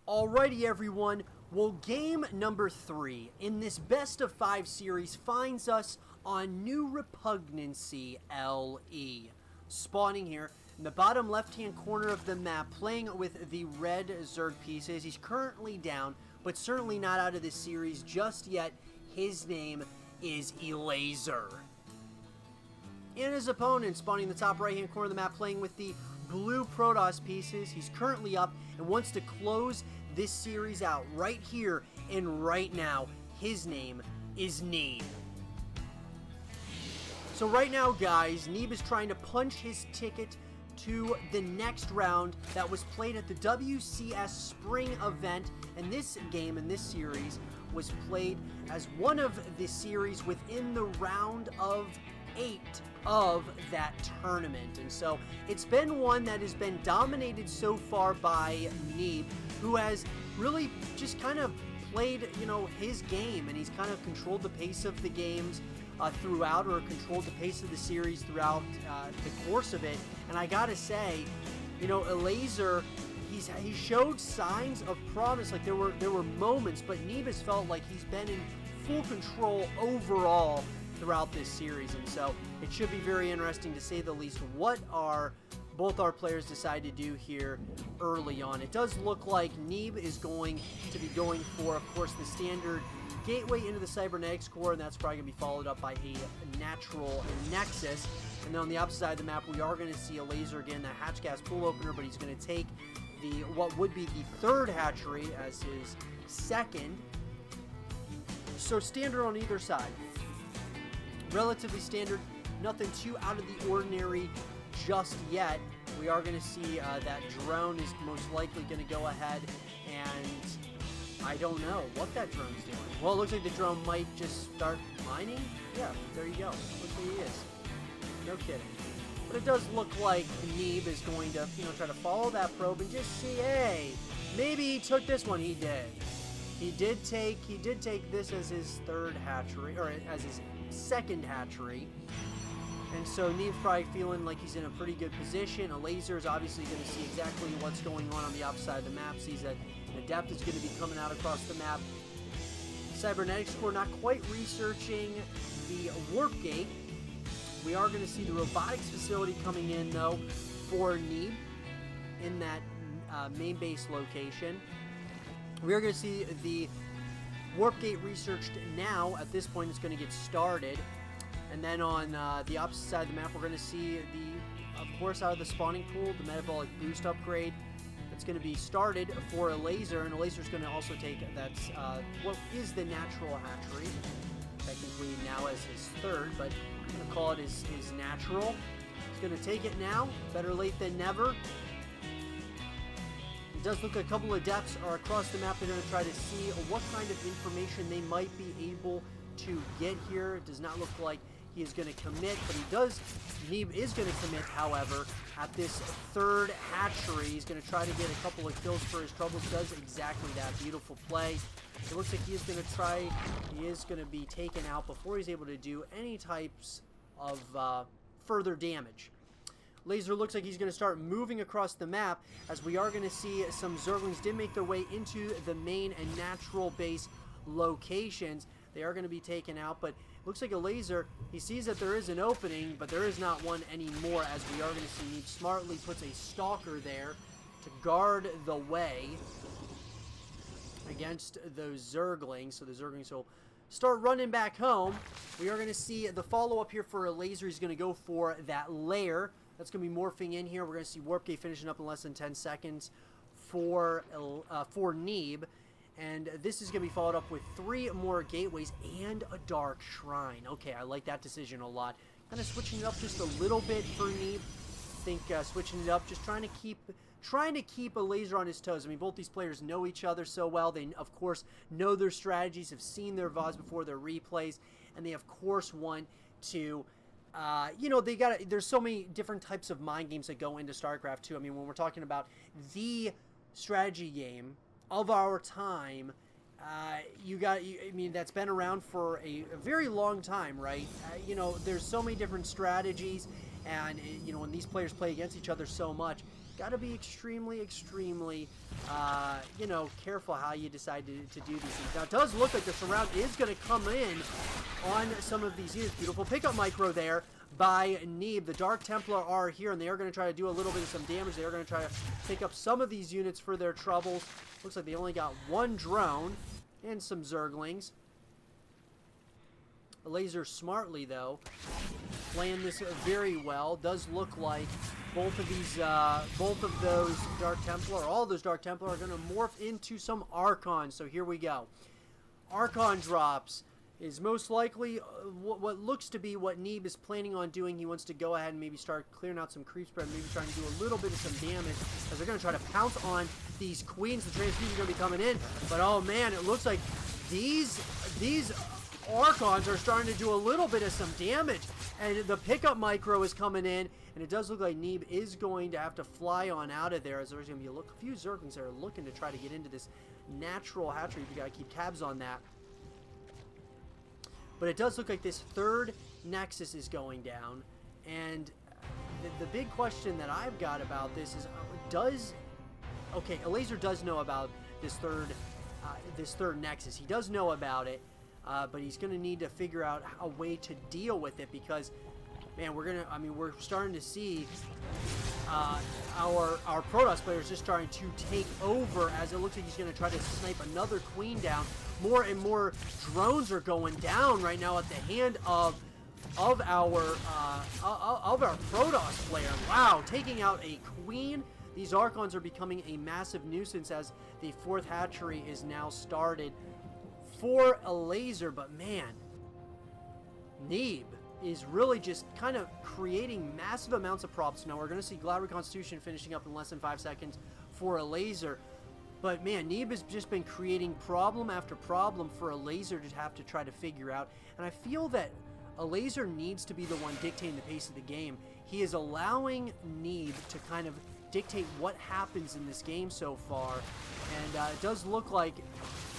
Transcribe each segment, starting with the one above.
Alrighty everyone, well game number 3 in this best of 5 series finds us on New Repugnancy LE. Spawning here in the bottom left hand corner of the map, playing with the red Zerg pieces. He's currently down, but certainly not out of this series just yet. His name is Elazer. And his opponent spawning in the top right hand corner of the map, playing with the blue Protoss pieces. He's currently up and wants to close this series out right here and right now. His name is Neeb. So right now, guys, Neeb is trying to punch his ticket to the next round that was played at the WCS spring event, and this game in this series was played as one of the series within the round of 8 of that tournament. And so it's been one that has been dominated so far by Neeb, who has really just kind of played, his game, and he's kind of controlled the pace of the games throughout, or controlled the pace of the series throughout the course of it. And I gotta say, Elazer, he showed signs of promise. Like there were moments, but Neeb has felt like he's been in full control overall throughout this series, and so it should be very interesting, to say the least, what both our players decide to do here early on. It does look like Neeb is going to be going for, of course, the standard gateway into the cybernetics core, and that's probably going to be followed up by a natural nexus. And then on the opposite side of the map, we are going to see Elazer again, that hatch gas pool opener, but he's going to take what would be the third hatchery as his second. So standard on either side. Relatively standard, nothing too out of the ordinary just yet. We are going to see that drone is most likely going to go ahead, and I don't know what that drone's doing. Well, it looks like the drone might just start mining. Yeah, there you go. Looks like he is. No kidding. But it does look like Neeb is going to, try to follow that probe and just see, hey, maybe he took this one. He did. He did take this as his third hatchery, or as his second hatchery. And so Neeb's probably feeling like he's in a pretty good position. Elazer is obviously going to see exactly what's going on the opposite side of the map, sees that an adept is going to be coming out across the map. Cybernetics core not quite researching the warp gate. We are going to see the robotics facility coming in, though, for Neeb in that main base location. We are going to see the warp gate researched now. At this point, it's going to get started. And then on the opposite side of the map, we're going to see of course, out of the spawning pool, the metabolic boost upgrade that's going to be started for Elazer. And Elazer's going to also take that's what is the natural hatchery, technically now as his third, but I'm going to call it his natural. He's going to take it now. Better late than never. It does look like a couple of adepts are across the map. They're going to try to see what kind of information they might be able to get here. It does not look like he is going to commit, but Neeb is going to commit, however, at this third hatchery. He's going to try to get a couple of kills for his troubles. Does exactly that. Beautiful play. It looks like he is going to be taken out before he's able to do any types of further damage. Elazer looks like he's going to start moving across the map, as we are going to see some Zerglings did make their way into the main and natural base locations. They are going to be taken out, but it looks like Elazer, he sees that there is an opening, but there is not one anymore, as we are going to see Neeb smartly puts a stalker there to guard the way against those Zerglings. So the Zerglings will start running back home. We are going to see the follow-up here for Elazer. He's going to go for that lair. That's going to be morphing in here. We're going to see Warp Gate finishing up in less than 10 seconds for Neeb. And this is going to be followed up with 3 more gateways and a dark shrine. Okay, I like that decision a lot. Kind of switching it up just a little bit for Neeb. I think switching it up, just trying to keep Elazer on his toes. I mean, both these players know each other so well. They, of course, know their strategies, have seen their VODs before, their replays, and they, of course, want to... there's so many different types of mind games that go into StarCraft too. I mean, when we're talking about the strategy game of our time, that's been around for a very long time, right? There's so many different strategies, and when these players play against each other so much, got to be extremely, extremely, you know, careful how you decide to do these things. Now, it does look like the surround is going to come in on some of these units. Beautiful pickup micro there by Neeb. The Dark Templar are here, and they are going to try to do a little bit of some damage. They are going to try to pick up some of these units for their troubles. Looks like they only got one drone and some Zerglings. Elazer smartly, though, playing this very well. Does look like both of those Dark Templar, or all those Dark Templar, are going to morph into some Archons. So here we go. Archon drops is most likely what looks to be what Neeb is planning on doing. He wants to go ahead and maybe start clearing out some creep spread, maybe trying to do a little bit of some damage, as they're going to try to pounce on these queens. The transfusion is going to be coming in, but oh man, it looks like these Archons are starting to do a little bit of some damage, and the pickup micro is coming in, and it does look like Neeb is going to have to fly on out of there, as there's going to be a few Zerglings that are looking to try to get into this natural hatchery. You got to keep tabs on that. But it does look like this third Nexus is going down, and the big question that I've got about this is, okay, Elazer does know about this third Nexus. He does know about it, but he's going to need to figure out a way to deal with it, because, man, we're starting to see our Protoss players just starting to take over, as it looks like he's going to try to snipe another queen down. More and more drones are going down right now at the hand of our Protoss player. Wow, taking out a queen. These Archons are becoming a massive nuisance as the fourth hatchery is now started for Elazer. But man, Neeb is really just kind of creating massive amounts of props. Now we're going to see Glad Reconstitution finishing up in less than 5 seconds for Elazer. But man, Neeb has just been creating problem after problem for Elazer to have to try to figure out. And I feel that Elazer needs to be the one dictating the pace of the game. He is allowing Neeb to kind of dictate what happens in this game so far. And it does look like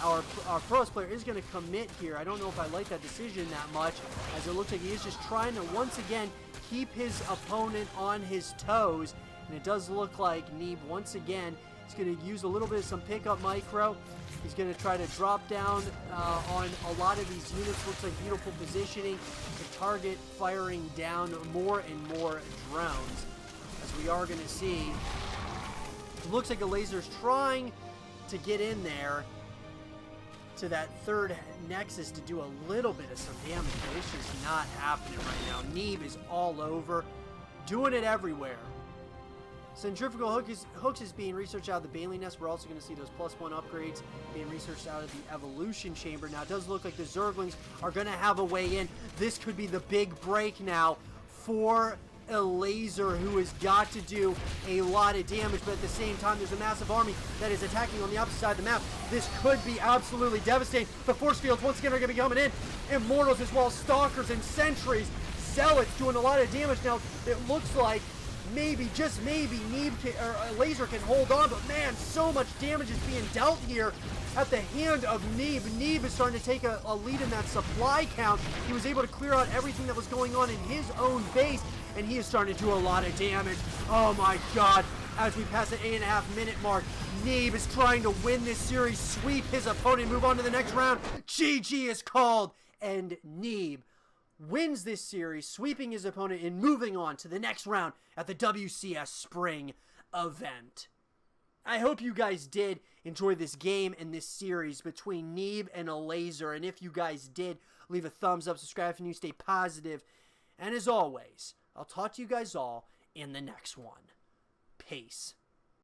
our Protoss player is going to commit here. I don't know if I like that decision that much, as it looks like he is just trying to once again keep his opponent on his toes. And it does look like Neeb once again is going to use a little bit of some pickup micro. He's going to try to drop down on a lot of these units. Looks like beautiful positioning. The target firing down more and more drones, as we are going to see. It looks like Elazer's trying to get in there to that third Nexus to do a little bit of some damage, but it's just not happening right now. Neeb is all over, doing it everywhere. Centrifugal hooks is being researched out of the Bailey Nest. We're also going to see those +1 upgrades being researched out of the Evolution Chamber. Now, it does look like the Zerglings are going to have a way in. This could be the big break now for Elazer, who has got to do a lot of damage, but at the same time, there's a massive army that is attacking on the opposite side of the map. This could be absolutely devastating. The force fields, once again, are going to be coming in. Immortals as well, Stalkers and Sentries. Zealots doing a lot of damage. Now, it looks like maybe, just maybe, Elazer can hold on, but man, so much damage is being dealt here at the hand of Neeb. Neeb is starting to take a lead in that supply count. He was able to clear out everything that was going on in his own base, and he is starting to do a lot of damage. Oh my god, as we pass the 8.5 minute mark, Neeb is trying to win this series, sweep his opponent, move on to the next round. GG is called, and Neeb wins this series, sweeping his opponent and moving on to the next round at the WCS Spring event. I hope you guys did enjoy this game and this series between Neeb and Elazer, and if you guys did, leave a thumbs up, subscribe if you're new, stay positive, and as always, I'll talk to you guys all in the next one. Peace.